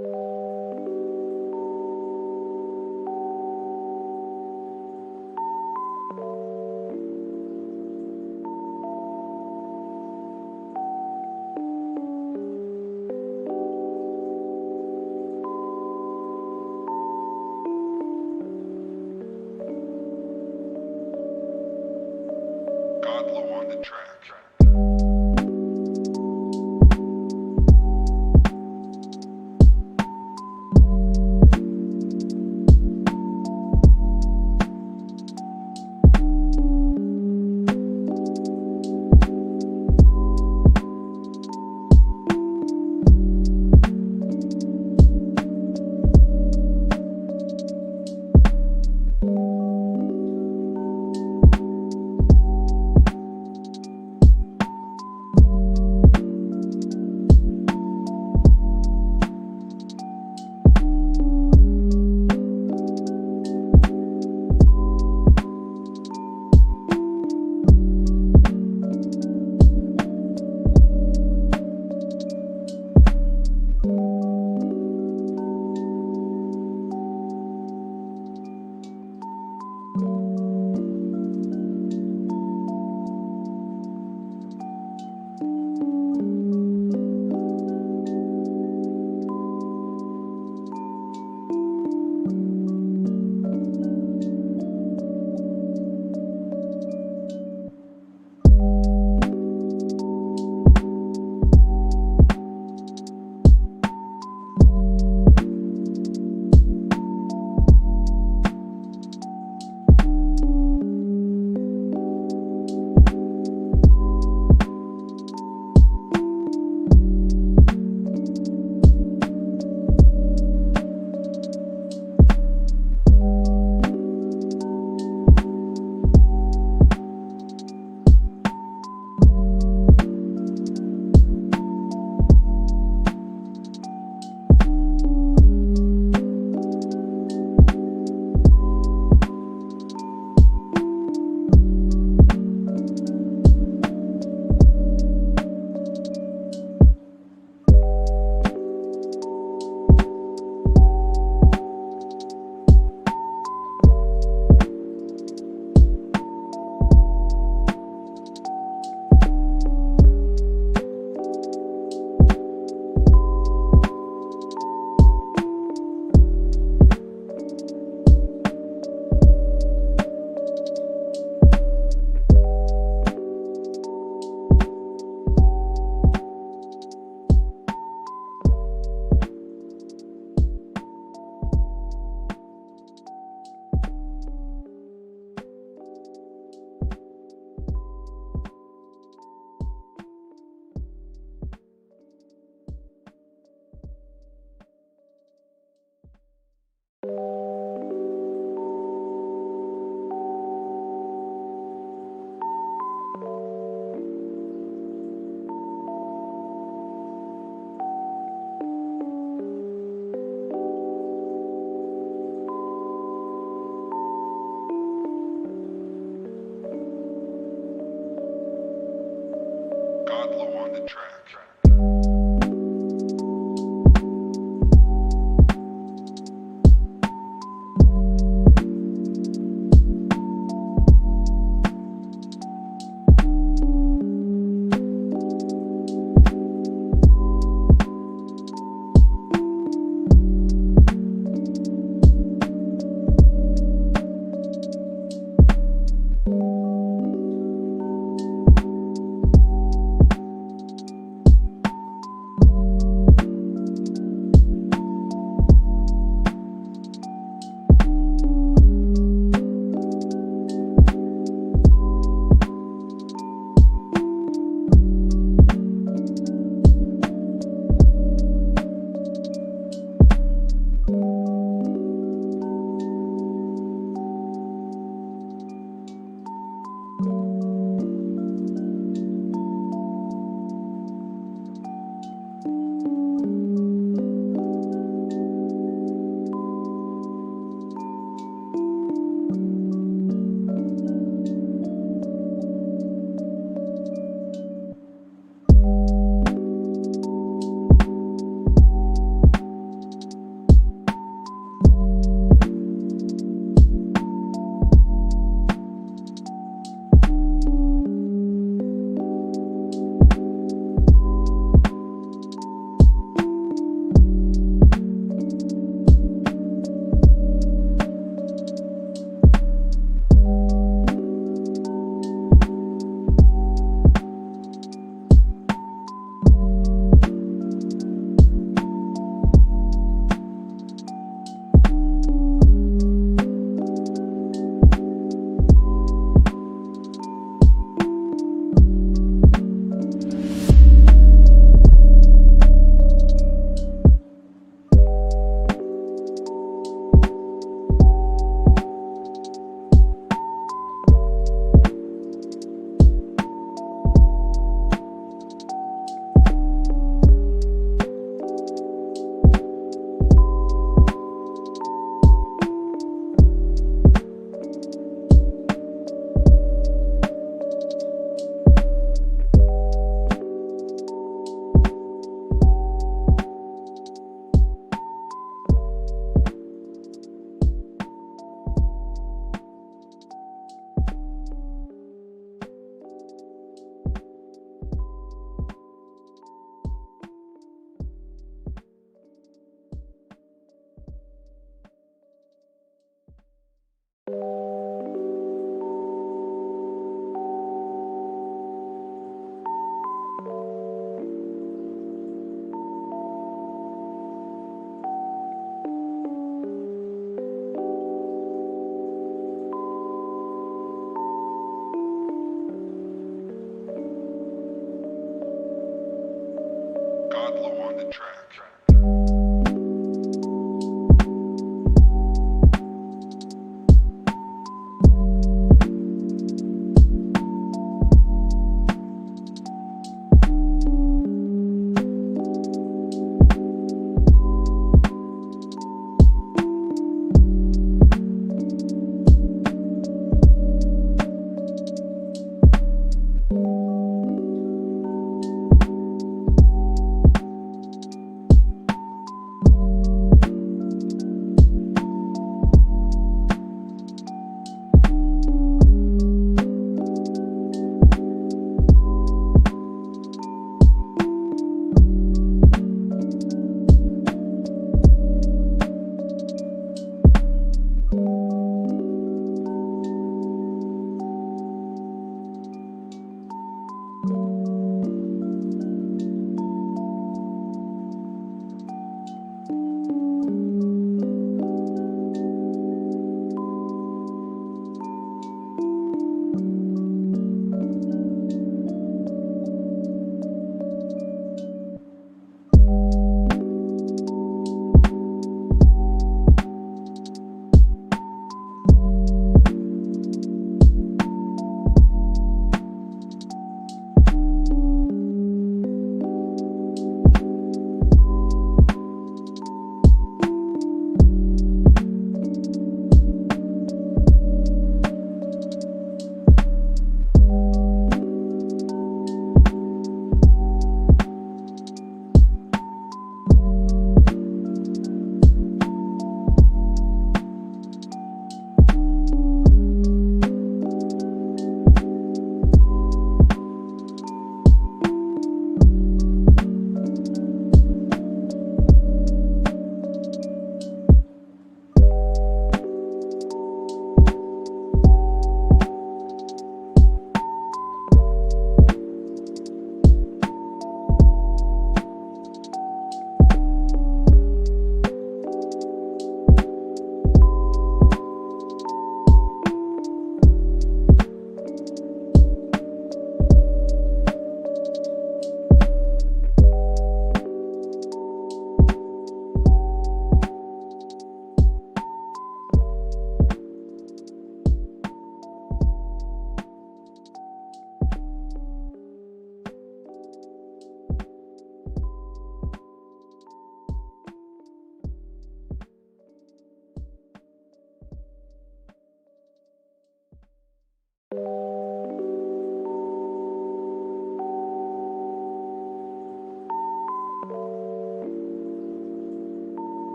Godlow on the track.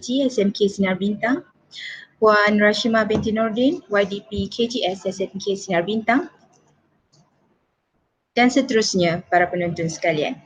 SMK Sinar Bintang, Puan Rashima binti Nordin, YDP KGS SMK Sinar Bintang, dan seterusnya para penonton sekalian.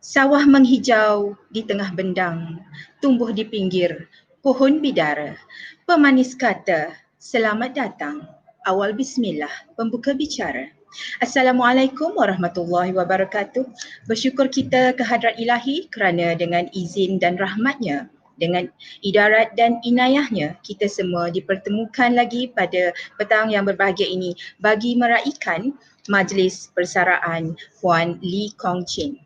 Sawah menghijau di tengah bendang, tumbuh di pinggir pohon bidara. Pemanis kata, selamat datang. Awal bismillah, pembuka bicara. Assalamualaikum warahmatullahi wabarakatuh. Bersyukur kita kehadrat ilahi kerana dengan izin dan rahmatnya, dengan idarat dan inayahnya, kita semua dipertemukan lagi pada petang yang berbahagia ini bagi meraikan Majlis Persaraan Puan Lee Kong Chin.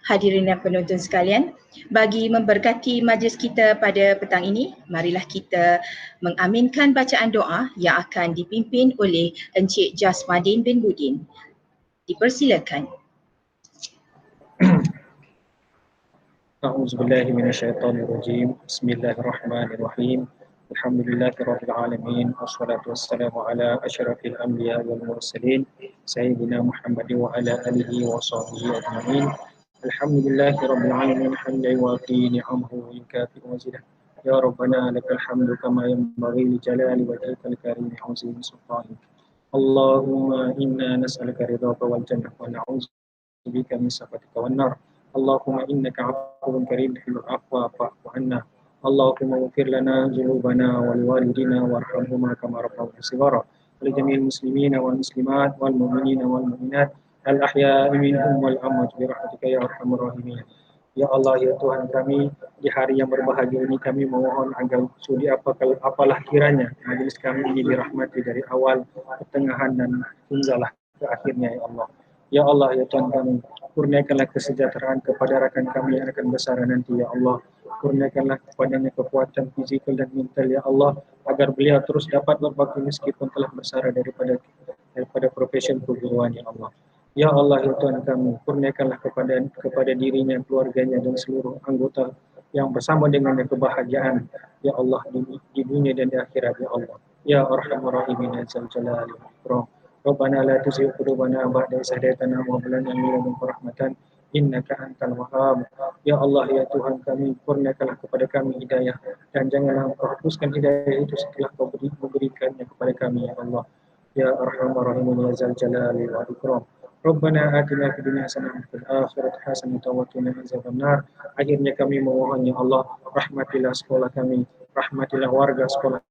Hadirin dan penonton sekalian, bagi memberkati majlis kita pada petang ini, marilah kita mengaminkan bacaan doa yang akan dipimpin oleh Encik Jasmadin bin Budin. Dipersilakan. A'udzubillahi minasyaitonirrajim. Bismillahirrahmanirrahim. Alhamdulillahirabbil alamin wassalatu wassalamu ala asyrafil anbiya wal mursalin sayyidina Muhammadin wa ala alihi wa sahbihi ajma'in. Alhamdulillahirabbil alamin hamdan yuwafi ni'amahu wa yukafi mazidah. Ya Rabbana lakal hamdu kama yanbaghi li jalali wajhikal karim wa 'azimi sultanik. Allahumma inna nas'aluka ridhaka wal jannah wa na'udzu bika min sakhatika wan nar. Allahumma innaka 'afuwwun karim tuhibbul 'afwa fa'fu 'anna. Allahumma ighfir lana dhunubana wa liwalidina warhamhuma kama rabbawna shighara. Wa li jami'il muslimina wal muslimat wal mu'minina wal mu'minat al ahya'i minhum wal amwat bi rahmatika ya arhamar rahimin. Ya Allah, ya Tuhan kami, di hari yang berbahagia ini kami memohon agar sudi apalah kiranya majlis kami ini dirahmati dari awal, pertengahan dan hinggalah ke akhirnya ya Allah. Ya Allah, ya Tuhan kami, kurniakanlah kesejahteraan kepada rakan kami yang akan bersara nanti ya Allah. Kurniakanlah kepadanya kekuatan fizikal dan mental ya Allah, agar beliau terus dapat berbakti meskipun telah bersara daripada profesi perguruan ya Allah. Ya Allah, ya Tuhan kami, kurniakanlah kepada dirinya, keluarganya dan seluruh anggota yang bersama dengannya kebahagiaan ya Allah di dunia dan di akhirat ya Allah. Ya Arhamar Rahimin ya Dzal Jalali wal Ikram. Rabbana la tuzigh qulubana ba'da idh hadaytana wa hab lana min ladunka rahmatan innaka antal wahhab. Ya Allah, ya Tuhan kami, kurniakanlah kepada kami hidayah dan janganlah Engkau hapuskan hidayah itu setelah Kau memberikannya kepada kami ya Allah. Ya Arhamar Rahimin ya Dzal Jalali wal Ikram. Rabbana atina fid dunya hasanah wa fil akhirati hasanah wa qina adzabannar. Akhirnya kami memohon ya Allah, rahmatilah sekolah kami, rahmatilah warga sekolah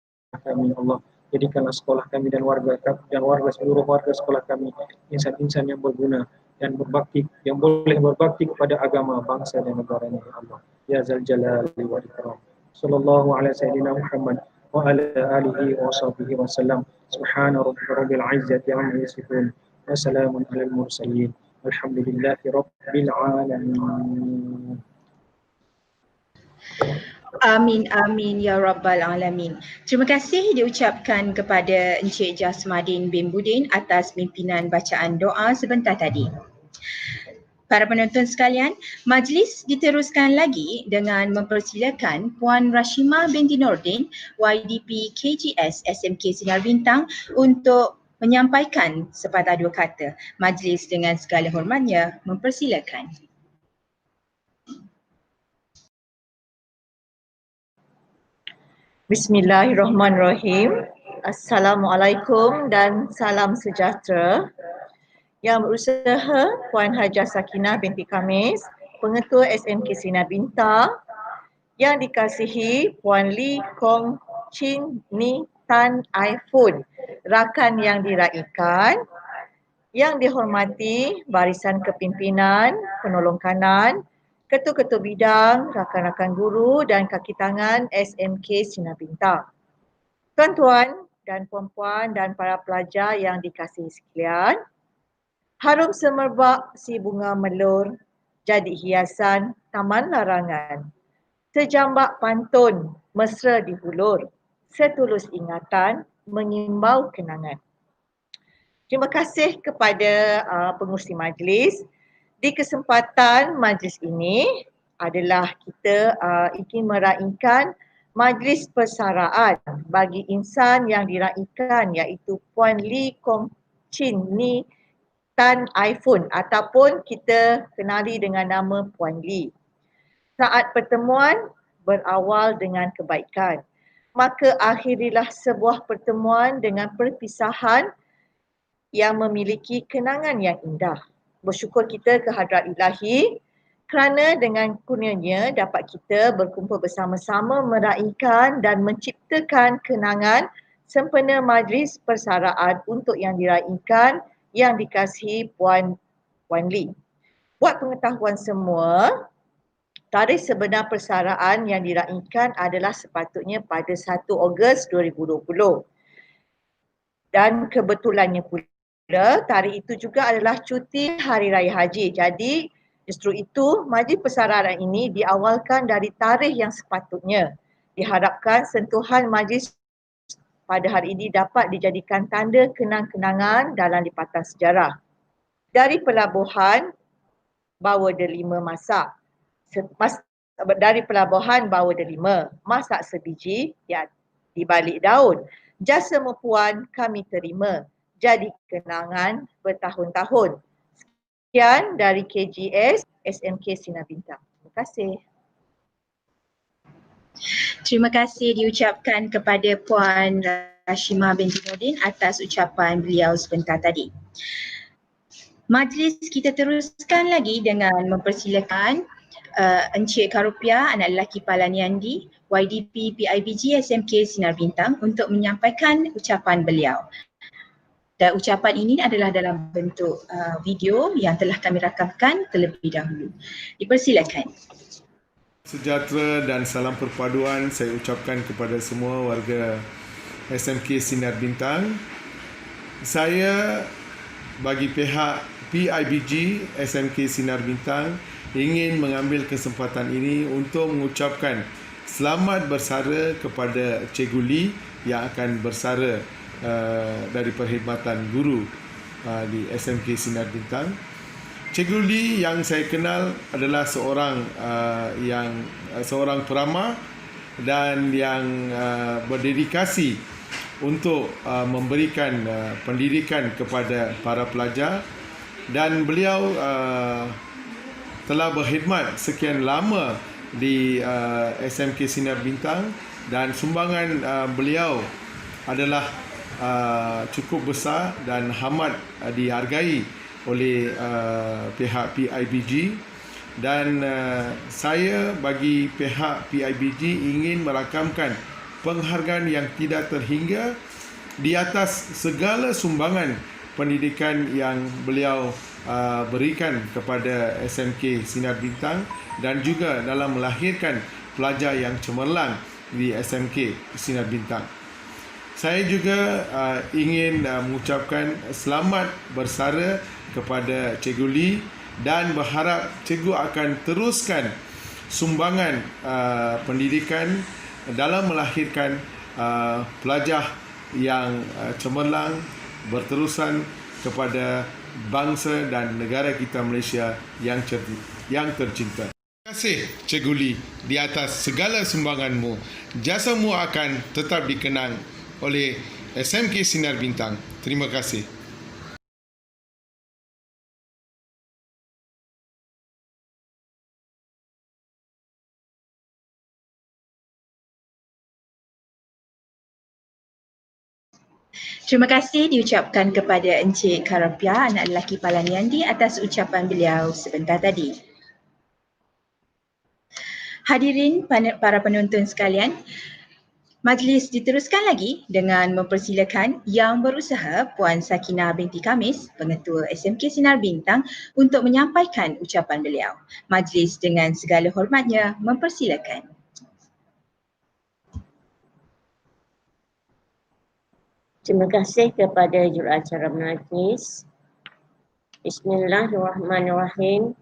kami ya Allah. Jadikanlah sekolah kami dan warga seluruh warga sekolah kami insan-insan yang berguna dan berbakti, yang boleh berbakti kepada agama, bangsa dan negaranya ya Allah. Ya Dzal Jalali wal Ikram. Sallallahu ala sayyidina Muhammad wa ala alihi wa sahbihi wa sallam. Subhana rabbika rabbil izzati amma yasifun. Wa salamun alal mursalin. Alhamdulillahi rabbil alamin. Amin, amin ya Rabbal Alamin. Terima kasih diucapkan kepada Encik Jasmadin bin Budin atas pimpinan bacaan doa sebentar tadi. Para penonton sekalian, majlis diteruskan lagi dengan mempersilakan Puan Rashima binti Nordin, YDP KGS SMK Sinar Bintang untuk menyampaikan sepatah dua kata. Majlis dengan segala hormatnya mempersilakan. Bismillahirrahmanirrahim. Assalamualaikum dan salam sejahtera. Yang berusaha Puan Hajah Sakinah binti Khamis, Pengetua SMK Sinar Bintang. Yang dikasihi Puan Lee Kong Chin Ni Tan iPhone, rakan yang diraikan. Yang dihormati barisan kepimpinan, penolong kanan, ketua-ketua bidang, rakan-rakan guru dan kaki tangan SMK Sinar Bintang. Tuan-tuan dan puan-puan dan para pelajar yang dikasihi sekalian, harum semerbak si bunga melur, jadi hiasan taman larangan. Sejambak pantun mesra dihulur, setulus ingatan mengimbau kenangan. Terima kasih kepada pengurusi majlis. Di kesempatan majlis ini adalah kita ingin meraikan majlis persaraan bagi insan yang diraikan, iaitu Puan Lee Kong Chin Ni Tan iPhone ataupun kita kenali dengan nama Puan Lee. Saat pertemuan berawal dengan kebaikan, maka akhirilah sebuah pertemuan dengan perpisahan yang memiliki kenangan yang indah. Bersyukur kita kehadrat Ilahi kerana dengan kurnianya dapat kita berkumpul bersama-sama meraihkan dan menciptakan kenangan sempena majlis persaraan untuk yang diraihkan yang dikasihi Puan Lee. Buat pengetahuan semua, tarikh sebenar persaraan yang diraihkan adalah sepatutnya pada 1 Ogos 2020. Dan kebetulannya pula tarikh itu juga adalah cuti Hari Raya Haji. Jadi justru itu majlis persaraan ini diawalkan dari tarikh yang sepatutnya. Diharapkan sentuhan majlis pada hari ini dapat dijadikan tanda kenang-kenangan dalam lipatan sejarah. Dari pelabuhan bawa delima masak. Dari pelabuhan bawa delima, masak sebiji di balik daun. Jasa mempuan kami terima, jadi kenangan bertahun-tahun. Sekian dari KGS SMK Sinar Bintang. Terima kasih. Terima kasih diucapkan kepada Puan Rashimah binti Nordin atas ucapan beliau sebentar tadi. Majlis kita teruskan lagi dengan mempersilakan Encik Karupiah, anak lelaki Palaniandi, YDP PIBG SMK Sinar Bintang untuk menyampaikan ucapan beliau. Dan ucapan ini adalah dalam bentuk video yang telah kami rakamkan terlebih dahulu. Dipersilakan. Sejahtera dan salam perpaduan saya ucapkan kepada semua warga SMK Sinar Bintang. Saya bagi pihak PIBG SMK Sinar Bintang ingin mengambil kesempatan ini untuk mengucapkan selamat bersara kepada Cikgu Lee yang akan bersara dari perkhidmatan guru di SMK Sinar Bintang. Cikgu Lee yang saya kenal adalah seorang peramah dan yang berdedikasi untuk memberikan pendidikan kepada para pelajar, dan beliau telah berkhidmat sekian lama di SMK Sinar Bintang dan sumbangan beliau adalah cukup besar dan amat dihargai oleh pihak PIBG, dan saya bagi pihak PIBG ingin merakamkan penghargaan yang tidak terhingga di atas segala sumbangan pendidikan yang beliau berikan kepada SMK Sinar Bintang dan juga dalam melahirkan pelajar yang cemerlang di SMK Sinar Bintang. Saya juga ingin mengucapkan selamat bersara kepada Cikgu Lee dan berharap cikgu akan teruskan sumbangan pendidikan dalam melahirkan pelajar yang cemerlang berterusan kepada bangsa dan negara kita Malaysia yang tercinta. Terima kasih Cikgu Lee di atas segala sumbanganmu. Jasamu akan tetap dikenang oleh SMK Sinar Bintang. Terima kasih. Terima kasih diucapkan kepada Encik Karupiah, anak lelaki Palaniandi atas ucapan beliau sebentar tadi. Hadirin para penonton sekalian, majlis diteruskan lagi dengan mempersilakan Yang Berusaha Puan Sakinah binti Kamis, Pengetua SMK Sinar Bintang untuk menyampaikan ucapan beliau. Majlis dengan segala hormatnya mempersilakan. Terima kasih kepada juruacara majlis. Bismillahirrahmanirrahim.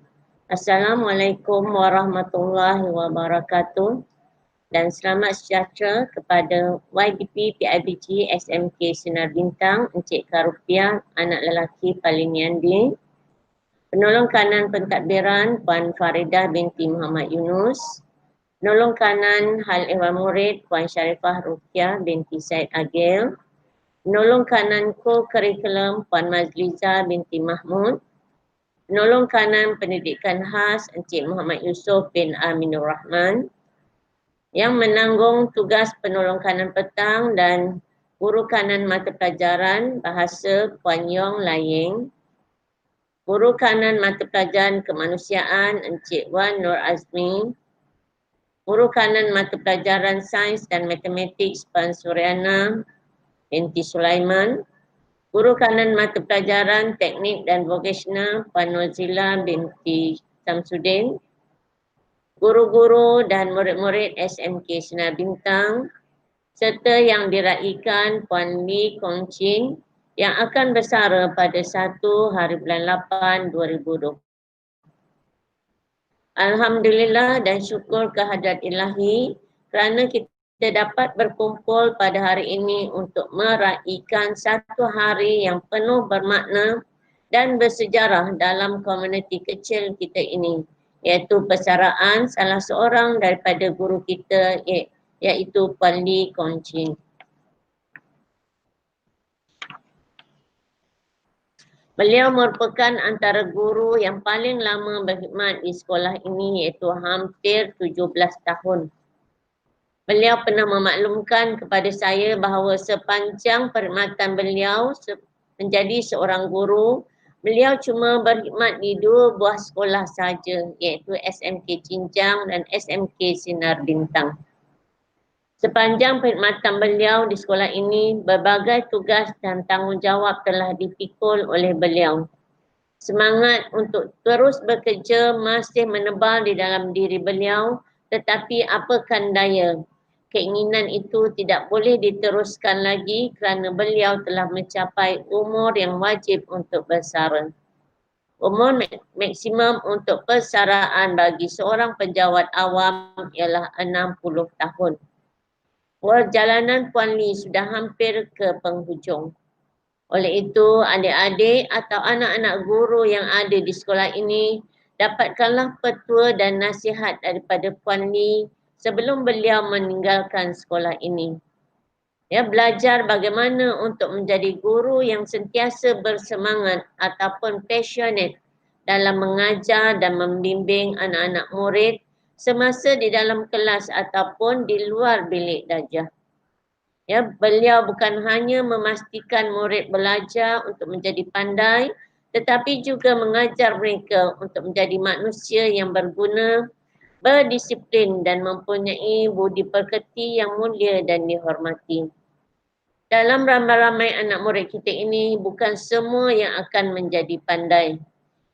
Assalamualaikum warahmatullahi wabarakatuh. Dan selamat sejahtera kepada YDP PIBG SMK Sinar Bintang, Encik Karupiah, anak lelaki Palaniandi. Penolong kanan pentadbiran Puan Faridah binti Muhammad Yunus. Penolong kanan Hal Ehwal Murid Puan Sharifah Rukiah binti Said Agil. Penolong kanan co-curriculum Puan Mazliza binti Mahmud. penolong kanan pendidikan khas Encik Muhammad Yusof bin Aminur Rahman yang menanggung tugas penolong kanan petang dan guru kanan mata pelajaran bahasa Puan Yong Laying, guru kanan mata pelajaran kemanusiaan Encik Wan Nur Azmi, guru kanan mata pelajaran sains dan matematik Puan Suryana binti Sulaiman, guru kanan mata pelajaran teknik dan vocational Puan Nozila binti Samsudin, guru-guru dan murid-murid SMK Sinar Bintang, serta yang diraikan Puan Lee Kong Chin yang akan bersara pada 1 hari bulan 8 2020. Alhamdulillah dan syukur kehadrat ilahi kerana kita dapat berkumpul pada hari ini untuk meraikan satu hari yang penuh bermakna dan bersejarah dalam komuniti kecil kita ini, iaitu persaraan salah seorang daripada guru kita iaitu Puan Lee Kong Chin. Beliau merupakan antara guru yang paling lama berkhidmat di sekolah ini iaitu hampir 17 tahun. Beliau pernah memaklumkan kepada saya bahawa sepanjang perkhidmatan beliau menjadi seorang guru, beliau cuma berkhidmat di 2 buah sekolah sahaja iaitu SMK Cinjang dan SMK Sinar Bintang. Sepanjang perkhidmatan beliau di sekolah ini, berbagai tugas dan tanggungjawab telah dipikul oleh beliau. Semangat untuk terus bekerja masih menebal di dalam diri beliau, tetapi apakan daya, keinginan itu tidak boleh diteruskan lagi kerana beliau telah mencapai umur yang wajib untuk bersara. Umur maksimum untuk persaraan bagi seorang penjawat awam ialah 60 tahun. Perjalanan Puan Lee sudah hampir ke penghujung. Oleh itu, adik-adik atau anak-anak guru yang ada di sekolah ini, dapatkanlah petua dan nasihat daripada Puan Lee sebelum beliau meninggalkan sekolah ini. Ya, belajar bagaimana untuk menjadi guru yang sentiasa bersemangat ataupun passionate dalam mengajar dan membimbing anak-anak murid semasa di dalam kelas ataupun di luar bilik darjah. Ya, beliau bukan hanya memastikan murid belajar untuk menjadi pandai, tetapi juga mengajar mereka untuk menjadi manusia yang berguna, berdisiplin dan mempunyai budi pekerti yang mulia dan dihormati. Dalam ramai-ramai anak murid kita ini, bukan semua yang akan menjadi pandai.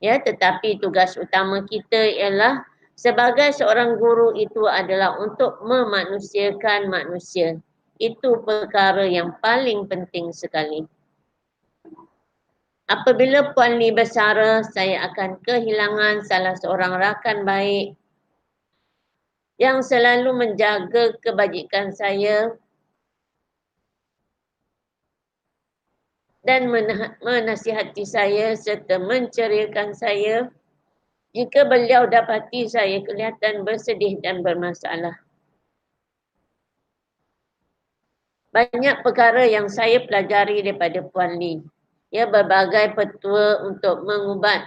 Ya, tetapi tugas utama kita ialah sebagai seorang guru itu adalah untuk memanusiakan manusia. Itu perkara yang paling penting sekali. Apabila Puan Lee bersara, saya akan kehilangan salah seorang rakan baik yang selalu menjaga kebajikan saya dan menasihati saya serta menceriakan saya jika beliau dapati saya kelihatan bersedih dan bermasalah. Banyak perkara yang saya pelajari daripada Puan Lee. Ya, berbagai petua untuk mengubat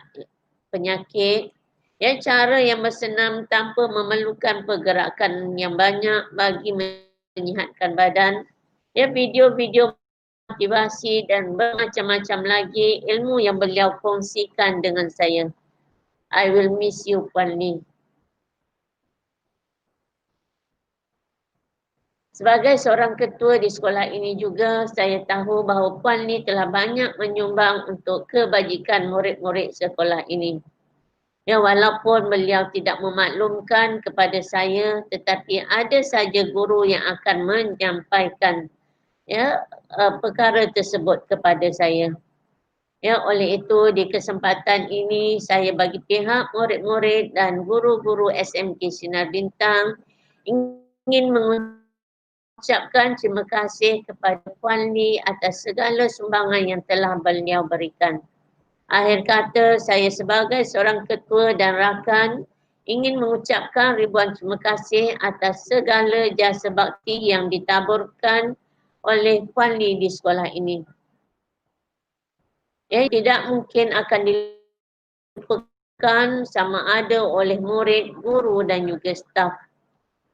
penyakit. Ya, cara yang bersenam tanpa memerlukan pergerakan yang banyak bagi menyihatkan badan. Ya, video-video motivasi dan bermacam-macam lagi ilmu yang beliau kongsikan dengan saya. I will miss you, Puan Lee. Sebagai seorang ketua di sekolah ini juga, saya tahu bahawa Puan Lee telah banyak menyumbang untuk kebajikan murid-murid sekolah ini. Ya, walaupun beliau tidak memaklumkan kepada saya, tetapi ada saja guru yang akan menyampaikan perkara tersebut kepada saya. Ya, oleh itu di kesempatan ini saya bagi pihak murid-murid dan guru-guru SMK Sinar Bintang ingin mengucapkan terima kasih kepada Puan Lee atas segala sumbangan yang telah beliau berikan. Akhir kata, saya sebagai seorang ketua dan rakan ingin mengucapkan ribuan terima kasih atas segala jasa bakti yang ditaburkan oleh Puan Lee di sekolah ini. Ya, tidak mungkin akan dilupakan sama ada oleh murid, guru dan juga staf.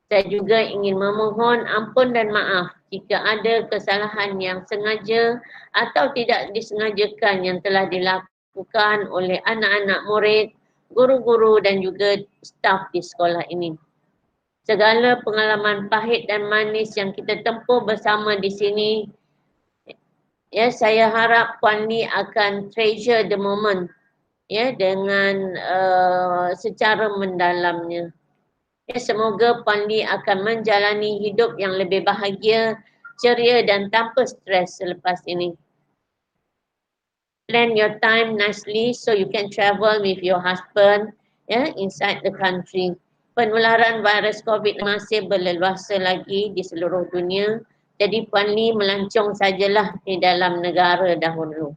Saya juga ingin memohon ampun dan maaf jika ada kesalahan yang sengaja atau tidak disengajakan yang telah dilakukan oleh anak-anak murid, guru-guru dan juga staf di sekolah ini. Segala pengalaman pahit dan manis yang kita tempuh bersama di sini, ya, saya harap Puan Lee akan treasure the moment, ya, dengan secara mendalamnya. Ya, semoga Puan Lee akan menjalani hidup yang lebih bahagia, ceria dan tanpa stres selepas ini. Plan your time nicely so you can travel with your husband, ya, inside the country. Penularan virus COVID masih berleluasa lagi di seluruh dunia. Jadi Puan Lee melancong sajalah di dalam negara dahulu.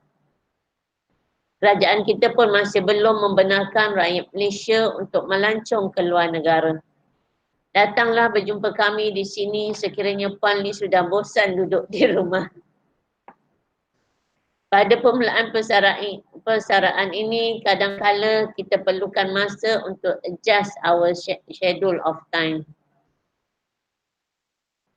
Kerajaan kita pun masih belum membenarkan rakyat Malaysia untuk melancong ke luar negara. Datanglah berjumpa kami di sini sekiranya Puan Lee sudah bosan duduk di rumah. Pada permulaan persaraan ini, kadang-kala kita perlukan masa untuk adjust our schedule of time.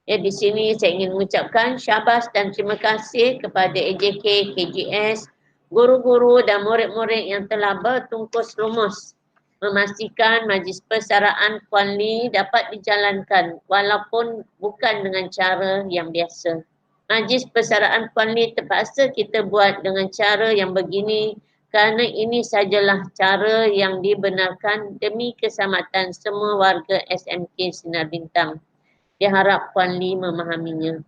Ya, di sini saya ingin mengucapkan syabas dan terima kasih kepada AJK, KGS, guru-guru dan murid-murid yang telah bertungkus lumus memastikan majlis persaraan Puan Lee dapat dijalankan walaupun bukan dengan cara yang biasa. Majlis persaraan Puan Lee terpaksa kita buat dengan cara yang begini kerana ini sajalah cara yang dibenarkan demi keselamatan semua warga SMK Sinar Bintang. Diharap Puan Lee memahaminya.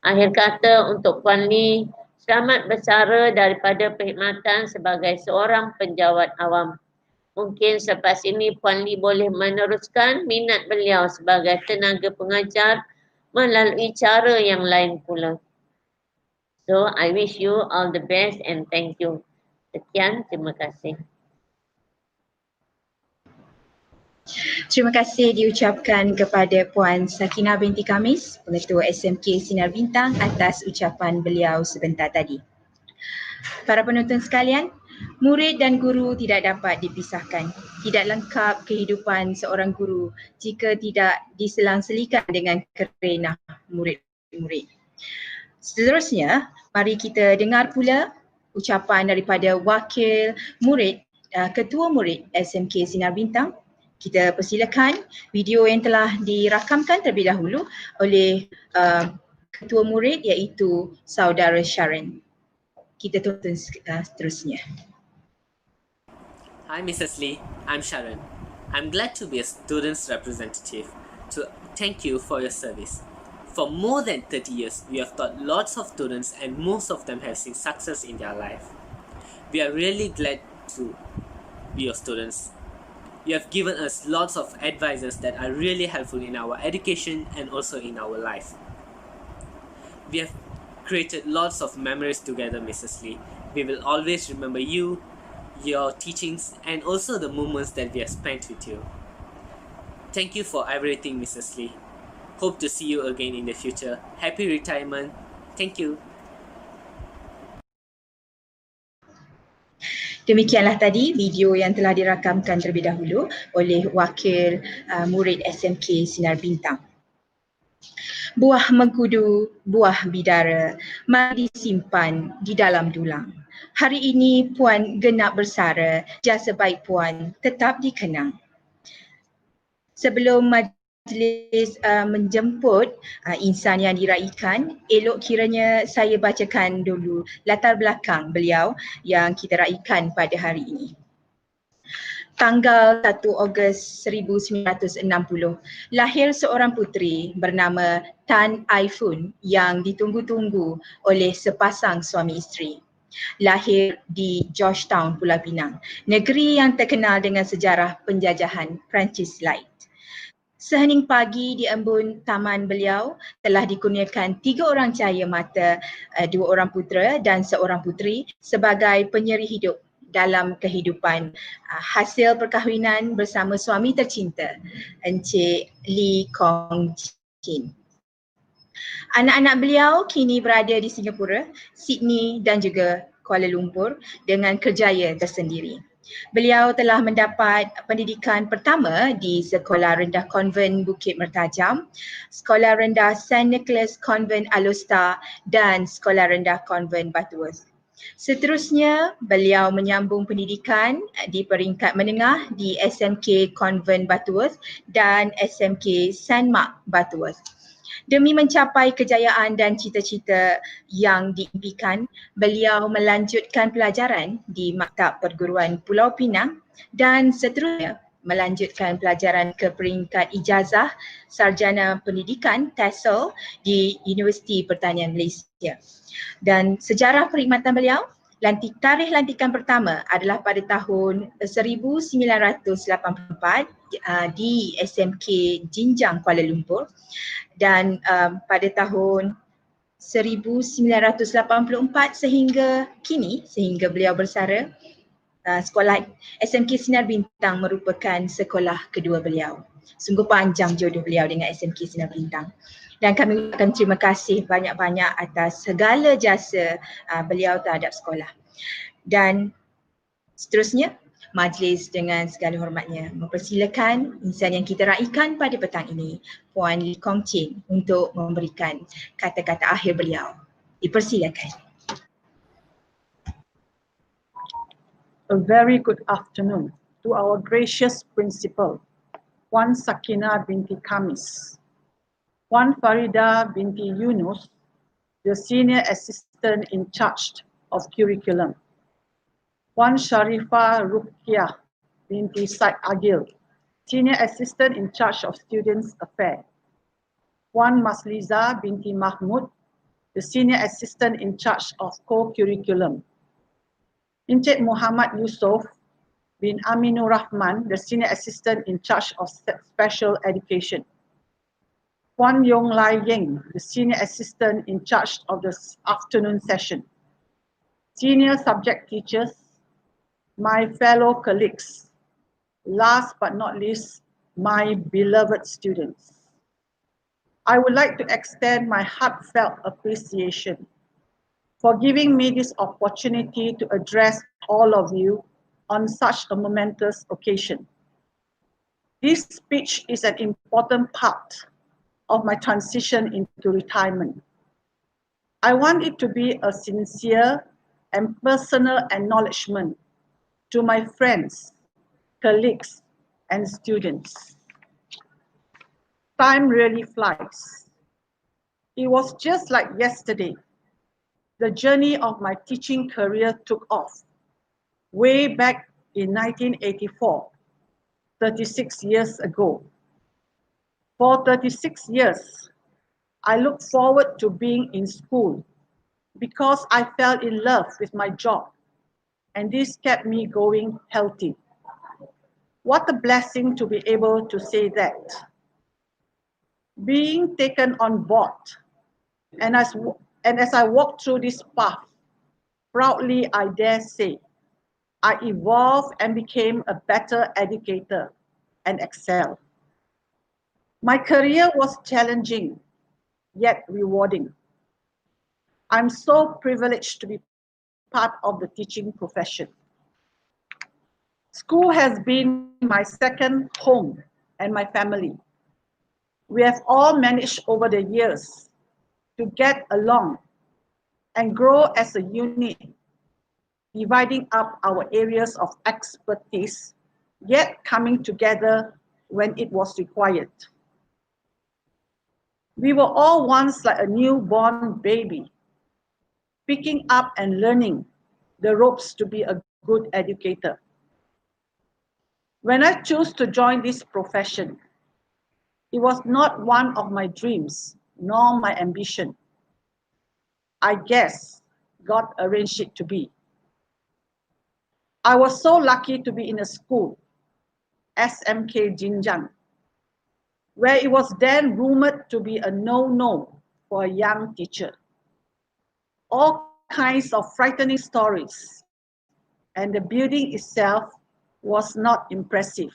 Akhir kata untuk Puan Lee, selamat bersara daripada perkhidmatan sebagai seorang penjawat awam. Mungkin selepas ini Puan Lee boleh meneruskan minat beliau sebagai tenaga pengajar melalui cara yang lain pula. So, I wish you all the best and thank you. Sekian, terima kasih. Terima kasih diucapkan kepada Puan Sakinah binti Kamis, Pengetua SMK Sinar Bintang atas ucapan beliau sebentar tadi. Para penonton sekalian, murid dan guru tidak dapat dipisahkan. Tidak lengkap kehidupan seorang guru jika tidak diselang-selikan dengan kerenah murid-murid. Seterusnya, mari kita dengar pula ucapan daripada wakil murid, ketua murid SMK Sinar Bintang. Kita persilakan video yang telah dirakamkan terlebih dahulu oleh ketua murid iaitu saudara Sharon. Kita tonton seterusnya. Hi Mrs. Lee, I'm Sharon. I'm glad to be a student's representative to thank you for your service. For more than 30 years, we have taught lots of students and most of them have seen success in their life. We are really glad to be your students. You have given us lots of advices that are really helpful in our education and also in our life. We have created lots of memories together, Mrs. Lee. We will always remember you, your teachings, and also the moments that we have spent with you. Thank you for everything, Mrs. Lee. Hope to see you again in the future. Happy retirement. Thank you. Demikianlah tadi video yang telah dirakamkan terlebih dahulu oleh wakil murid SMK Sinar Bintang. Buah mengkudu, buah bidara, mari disimpan di dalam dulang. Hari ini Puan genap bersara, jasa baik Puan tetap dikenang. Sebelum majlis menjemput insan yang diraikan, elok kiranya saya bacakan dulu latar belakang beliau yang kita raikan pada hari ini. Tanggal 1 Ogos 1960, lahir seorang puteri bernama Tan Ai Fun yang ditunggu-tunggu oleh sepasang suami isteri. Lahir di Georgetown, Pulau Pinang, negeri yang terkenal dengan sejarah penjajahan Perancis Light. Sehening pagi di embun taman beliau telah dikurniakan 3 orang cahaya mata, 2 orang putera dan seorang puteri sebagai penyeri hidup dalam kehidupan hasil perkahwinan bersama suami tercinta Encik Lee Kong Chin. Anak-anak beliau kini berada di Singapura, Sydney dan juga Kuala Lumpur dengan kerjaya tersendiri. Beliau telah mendapat pendidikan pertama di Sekolah Rendah Konvent Bukit Mertajam, Sekolah Rendah St. Nicholas Konvent Alostar dan Sekolah Rendah Konvent Butterworth. Seterusnya, beliau menyambung pendidikan di peringkat menengah di SMK Konvent Butterworth dan SMK St. Mark Butterworth. Demi mencapai kejayaan dan cita-cita yang diimpikan, beliau melanjutkan pelajaran di Maktab Perguruan Pulau Pinang dan seterusnya melanjutkan pelajaran ke peringkat ijazah Sarjana Pendidikan TESOL di Universiti Pertanian Malaysia. Dan sejarah perkhidmatan beliau, tarikh lantikan pertama adalah pada tahun 1984 di SMK Jinjang Kuala Lumpur dan pada tahun 1984 sehingga kini, sehingga beliau bersara, sekolah SMK Sinar Bintang merupakan sekolah kedua beliau. Sungguh panjang jodoh beliau dengan SMK Sinar Bintang. Dan kami ucapkan terima kasih banyak-banyak atas segala jasa beliau terhadap sekolah. Dan seterusnya, majlis dengan segala hormatnya mempersilakan insan yang kita raikan pada petang ini, Puan Lee Kong Chin, untuk memberikan kata-kata akhir beliau. Dipersilakan. A very good afternoon to our gracious principal, Puan Sakina binti Kamis, Puan Farida binti Yunus, the Senior Assistant in Charge of Curriculum, Puan Sharifah Ruqyah binti Said Agil, Senior Assistant in Charge of Students Affairs, Puan Masliza binti Mahmud, the Senior Assistant in Charge of Co-Curriculum, Encik Muhammad Yusof bin Aminur Rahman, the Senior Assistant in Charge of Special Education, Puan Yong Lai Yeng, the Senior Assistant in Charge of the afternoon session, Senior Subject Teachers, my fellow colleagues, last but not least, my beloved students. I would like to extend my heartfelt appreciation for giving me this opportunity to address all of you on such a momentous occasion. This speech is an important part of my transition into retirement. I want it to be a sincere and personal acknowledgement to my friends, colleagues, and students. Time really flies. It was just like yesterday. The journey of my teaching career took off way back in 1984, 36 years ago. For 36 years, I looked forward to being in school because I fell in love with my job, and this kept me going healthy. What a blessing to be able to say that. Being taken on board, and as I walk through this path, proudly I dare say, I evolved and became a better educator and excelled. My career was challenging, yet rewarding. I'm so privileged to be part of the teaching profession. School has been my second home and my family. We have all managed over the years to get along and grow as a unit, dividing up our areas of expertise, yet coming together when it was required. We were all once like a newborn baby, picking up and learning the ropes to be a good educator. When I chose to join this profession, it was not one of my dreams, nor my ambition. I guess God arranged it to be. I was so lucky to be in a school, SMK Jinjang, where it was then rumored to be a no-no for a young teacher. All kinds of frightening stories, and the building itself was not impressive.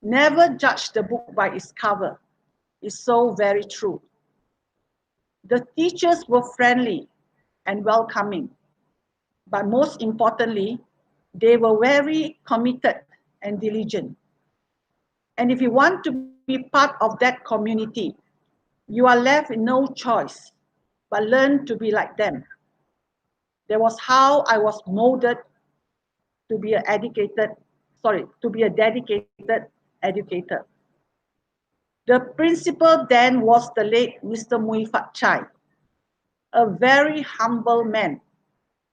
Never judge the book by its cover is so very true. The teachers were friendly and welcoming, but most importantly, They were very committed and diligent. And if you want to be part of that community, you are left with no choice but learn to be like them. That was how I was molded to be to be a dedicated educator. The principal then was the late Mr. Mui Fat Chai, a very humble man,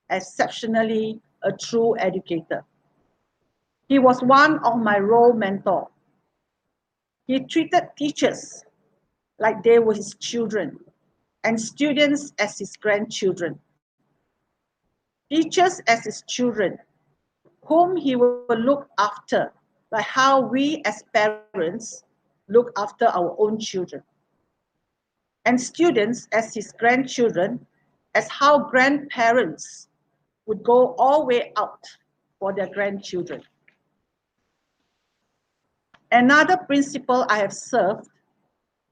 exceptionally a true educator. He was one of my role mentors. He treated teachers like they were his children and students as his grandchildren. Teachers as his children, whom he will look after, like how we as parents look after our own children. And students as his grandchildren, as how grandparents would go all the way out for their grandchildren. Another principle I have served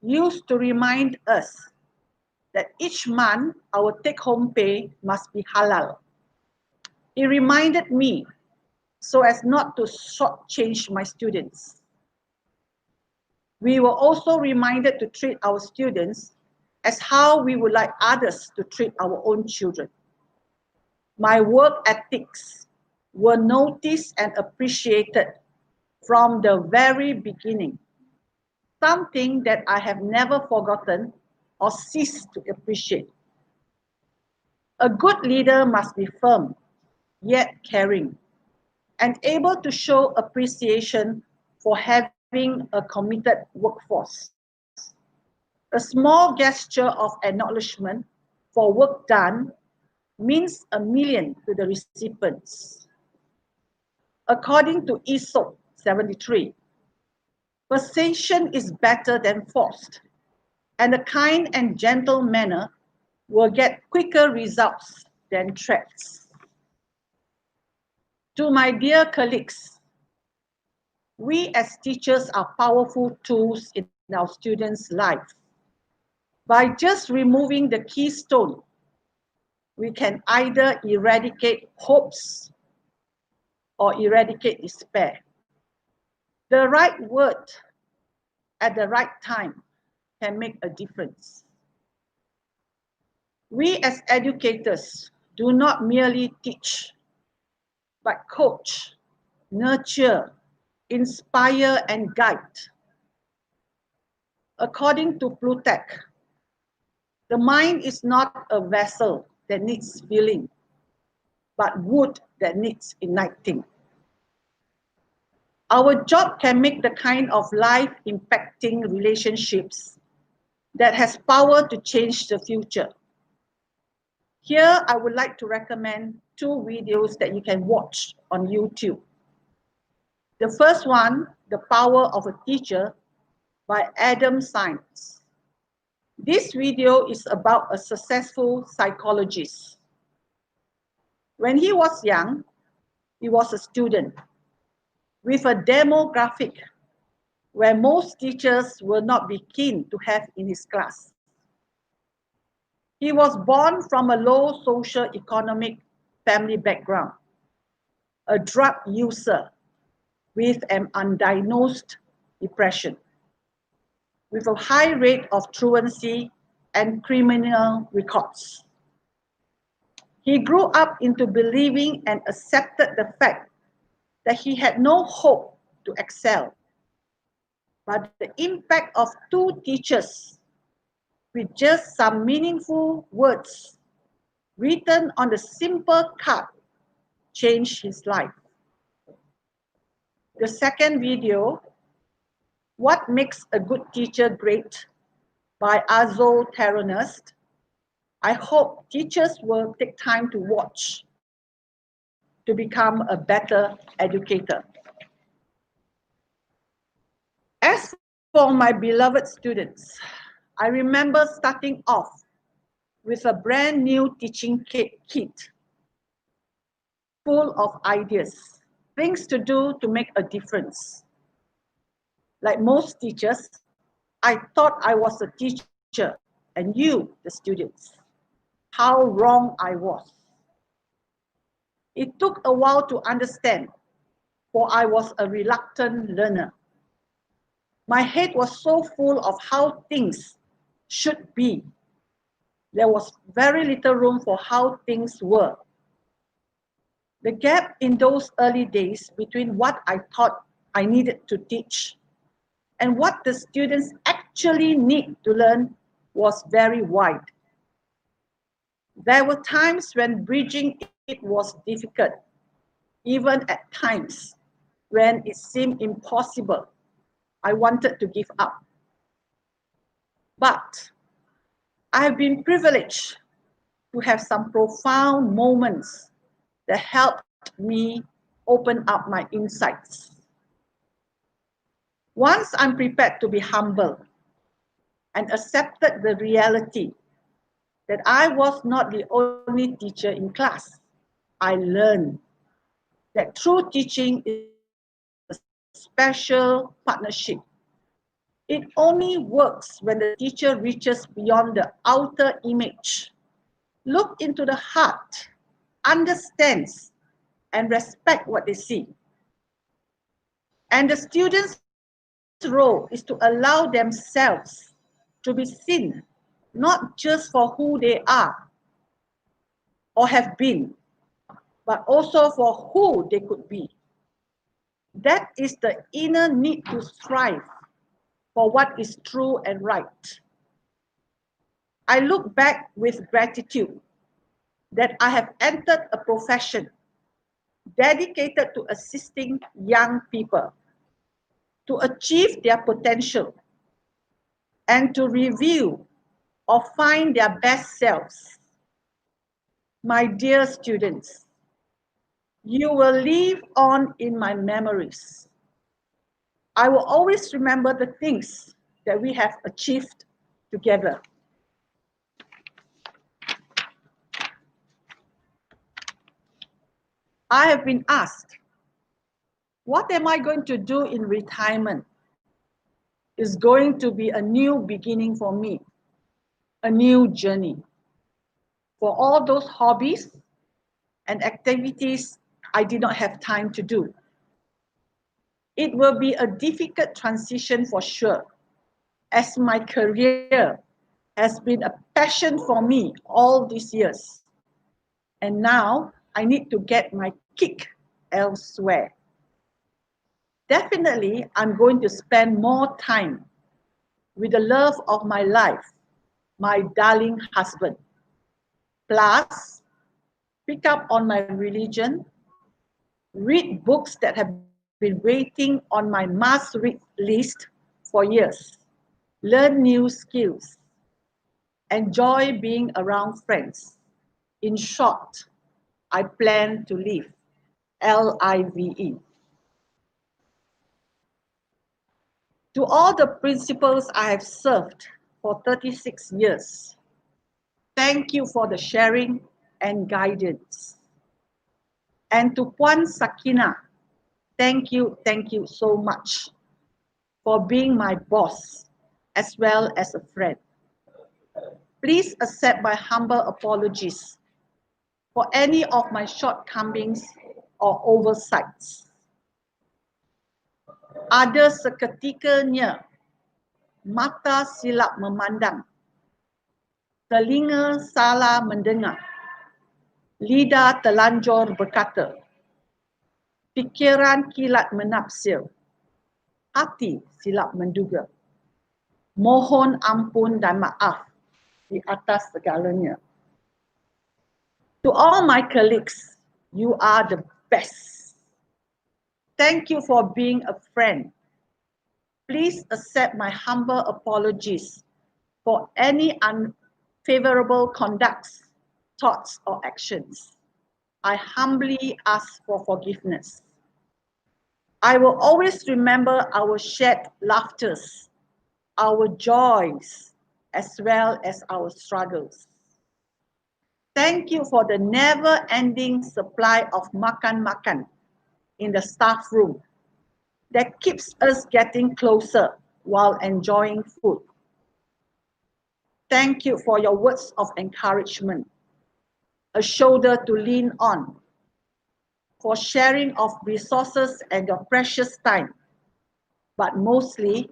used to remind us that each month our take-home pay must be halal. He reminded me so as not to shortchange my students. We were also reminded to treat our students as how we would like others to treat our own children. My work ethics were noticed and appreciated from the very beginning, something that I have never forgotten or ceased to appreciate. A good leader must be firm, yet caring, and able to show appreciation for having a committed workforce. A small gesture of acknowledgement for work done means a million to the recipients. According to ESOP 73, persuasion is better than forced, and a kind and gentle manner will get quicker results than threats. To my dear colleagues, we as teachers are powerful tools in our students' life. By just removing the keystone, we can either eradicate hopes or eradicate despair. The right word at the right time can make a difference. We as educators do not merely teach, but coach, nurture, inspire, and guide. According to Plutarch, the mind is not a vessel that needs filling, but wood that needs igniting. Our job can make the kind of life-impacting relationships that has power to change the future. Here, I would like to recommend two videos that you can watch on YouTube. The first one, The Power of a Teacher by Adam Science. This video is about a successful psychologist. When he was young, he was a student with a demographic where most teachers will not be keen to have in his class. He was born from a low socio-economic family background, a drug user with an undiagnosed depression, with a high rate of truancy and criminal records. He grew up into believing and accepted the fact that he had no hope to excel. But the impact of two teachers with just some meaningful words written on the simple card changed his life. The second video, What Makes a Good Teacher Great by Azo Taranust. I hope teachers will take time to watch to become a better educator. As for my beloved students, I remember starting off with a brand new teaching kit full of ideas, things to do to make a difference. Like most teachers, I thought I was a teacher and you, the students. How wrong I was. It took a while to understand, for I was a reluctant learner. My head was so full of how things should be. There was very little room for how things were. The gap in those early days between what I thought I needed to teach and what the students actually need to learn was very wide. There were times when bridging it was difficult, even at times when it seemed impossible. I wanted to give up. But I have been privileged to have some profound moments that helped me open up my insights. Once I'm prepared to be humble and accepted the reality that I was not the only teacher in class, I learned that true teaching is a special partnership. It only works when the teacher reaches beyond the outer image, look into the heart, understands, and respect what they see. And the students' role is to allow themselves to be seen, not just for who they are or have been, but also for who they could be. That is the inner need to strive for what is true and right. I look back with gratitude that I have entered a profession dedicated to assisting young people to achieve their potential and to reveal or find their best selves. My dear students, you will live on in my memories. I will always remember the things that we have achieved together. I have been asked, what am I going to do in retirement? It's going to be a new beginning for me, a new journey. For all those hobbies and activities I did not have time to do. It will be a difficult transition for sure, as my career has been a passion for me all these years. And now I need to get my kick elsewhere. Definitely, I'm going to spend more time with the love of my life, my darling husband. Plus, pick up on my religion, read books that have been waiting on my must-read list for years, learn new skills, enjoy being around friends. In short, I plan to live. LIVE. To all the principals I have served for 36 years, thank you for the sharing and guidance. And to Puan Sakina, thank you so much for being my boss as well as a friend. Please accept my humble apologies for any of my shortcomings or oversights. Ada seketikanya mata silap memandang, telinga salah mendengar, lidah telanjur berkata, pikiran kilat menafsir, hati silap menduga. Mohon ampun dan maaf di atas segalanya. To all my colleagues, you are the best. Thank you for being a friend. Please accept my humble apologies for any unfavorable conducts, thoughts, or actions. I humbly ask for forgiveness. I will always remember our shared laughters, our joys, as well as our struggles. Thank you for the never-ending supply of makan-makan in the staff room that keeps us getting closer while enjoying food. Thank you for your words of encouragement, a shoulder to lean on, for sharing of resources and your precious time, but mostly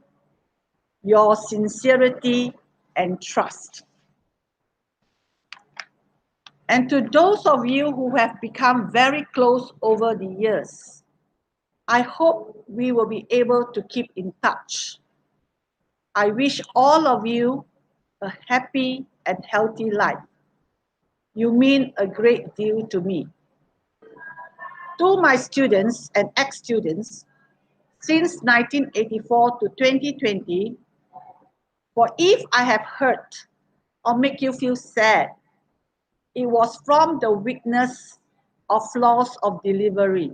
your sincerity and trust. And to those of you who have become very close over the years, I hope we will be able to keep in touch. I wish all of you a happy and healthy life. You mean a great deal to me. To my students and ex-students, since 1984 to 2020, for if I have hurt or make you feel sad, it was from the weakness or flaws of delivery,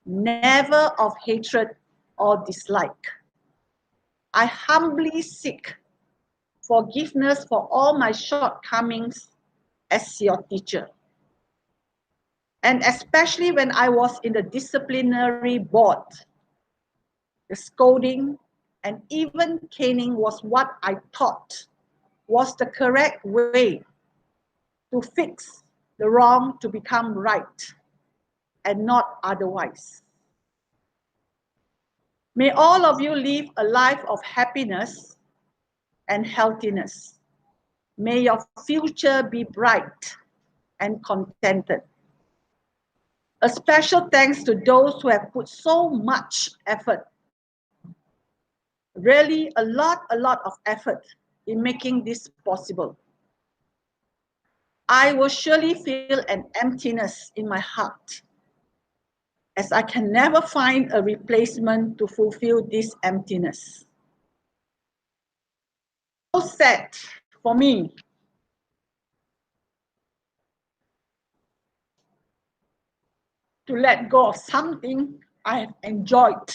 never of hatred or dislike. I humbly seek forgiveness for all my shortcomings as your teacher. And especially when I was in the disciplinary board, the scolding and even caning was what I thought was the correct way to fix the wrong to become right and not otherwise. May all of you live a life of happiness and healthiness. May your future be bright and contented. A special thanks to those who have put so much effort, really a lot of effort in making this possible. I will surely feel an emptiness in my heart, as I can never find a replacement to fulfill this emptiness. So sad for me to let go of something I have enjoyed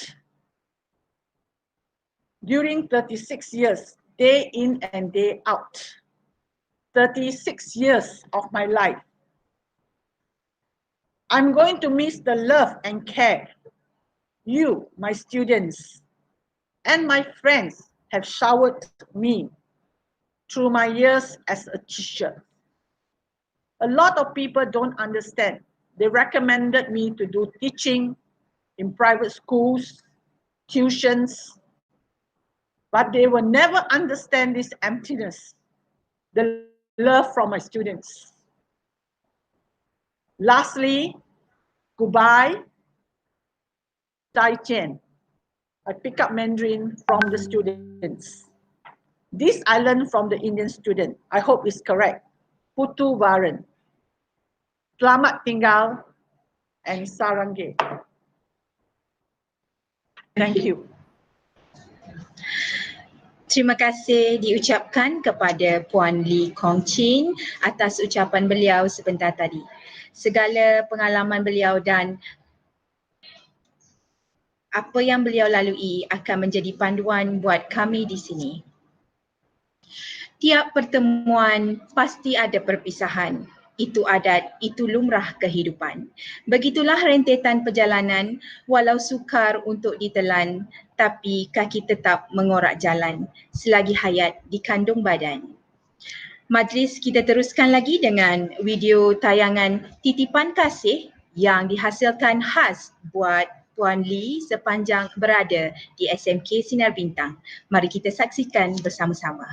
during 36 years, day in and day out. 36 years of my life. I'm going to miss the love and care you, my students, and my friends have showered me through my years as a teacher. A lot of people don't understand. They recommended me to do teaching in private schools, tuitions, but they will never understand this emptiness, the love from my students. Lastly, goodbye, Taijian. I pick up Mandarin from the students. This I learned from the Indian student. I hope it's correct. Putu Varan. Selamat tinggal and Sarange. Thank you. Terima kasih diucapkan kepada Puan Lee Kong Chin atas ucapan beliau sebentar tadi. Segala pengalaman beliau dan apa yang beliau lalui akan menjadi panduan buat kami di sini. Tiap pertemuan pasti ada perpisahan. Itu adat, itu lumrah kehidupan. Begitulah rentetan perjalanan, walau sukar untuk ditelan, tapi kaki tetap mengorak jalan selagi hayat dikandung badan. Majlis kita teruskan lagi dengan video tayangan titipan kasih yang dihasilkan khas buat Puan Lee sepanjang berada di SMK Sinar Bintang. Mari kita saksikan bersama-sama.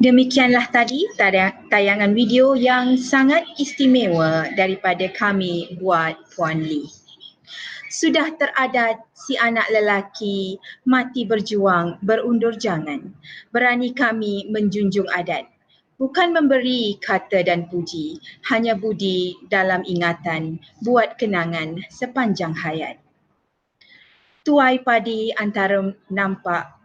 Demikianlah tadi tayangan video yang sangat istimewa daripada kami buat Puan Lee. Sudah teradat si anak lelaki mati berjuang berundur jangan. Berani kami menjunjung adat. Bukan memberi kata dan puji, hanya budi dalam ingatan, buat kenangan sepanjang hayat. Tuai padi antara nampak,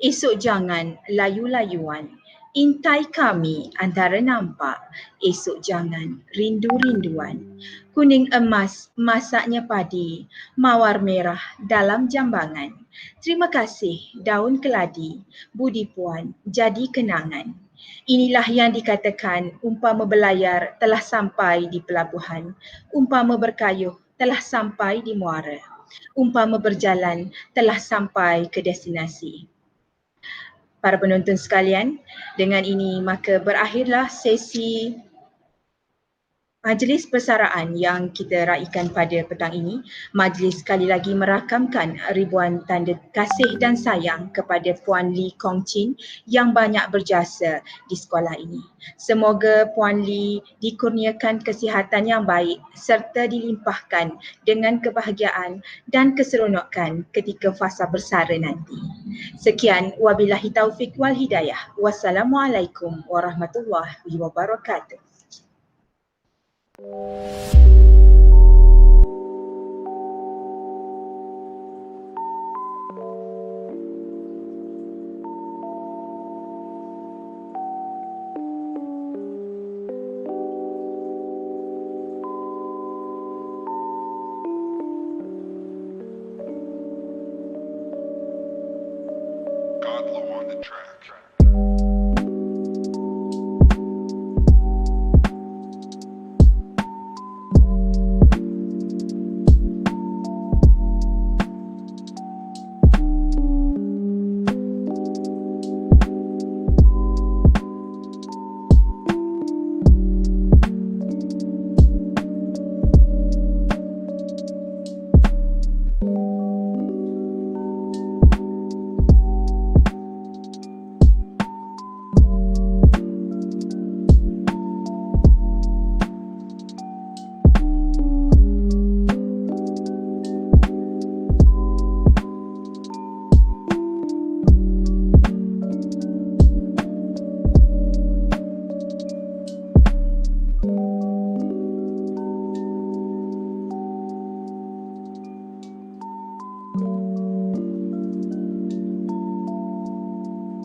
esok jangan layu-layuan. Intai kami antara nampak, esok jangan rindu-rinduan. Kuning emas masaknya padi, mawar merah dalam jambangan. Terima kasih daun keladi, budi puan jadi kenangan. Inilah yang dikatakan umpama berlayar telah sampai di pelabuhan, umpama berkayuh telah sampai di muara, umpama berjalan telah sampai ke destinasi. Para penonton sekalian, dengan ini maka berakhirlah sesi majlis persaraan yang kita raikan pada petang ini. Majlis sekali lagi merakamkan ribuan tanda kasih dan sayang kepada Puan Lee Kong Chin yang banyak berjasa di sekolah ini. Semoga Puan Lee dikurniakan kesihatan yang baik serta dilimpahkan dengan kebahagiaan dan keseronokan ketika fasa bersara nanti. Sekian, wabillahi taufik wal hidayah. Wassalamualaikum warahmatullahi wabarakatuh.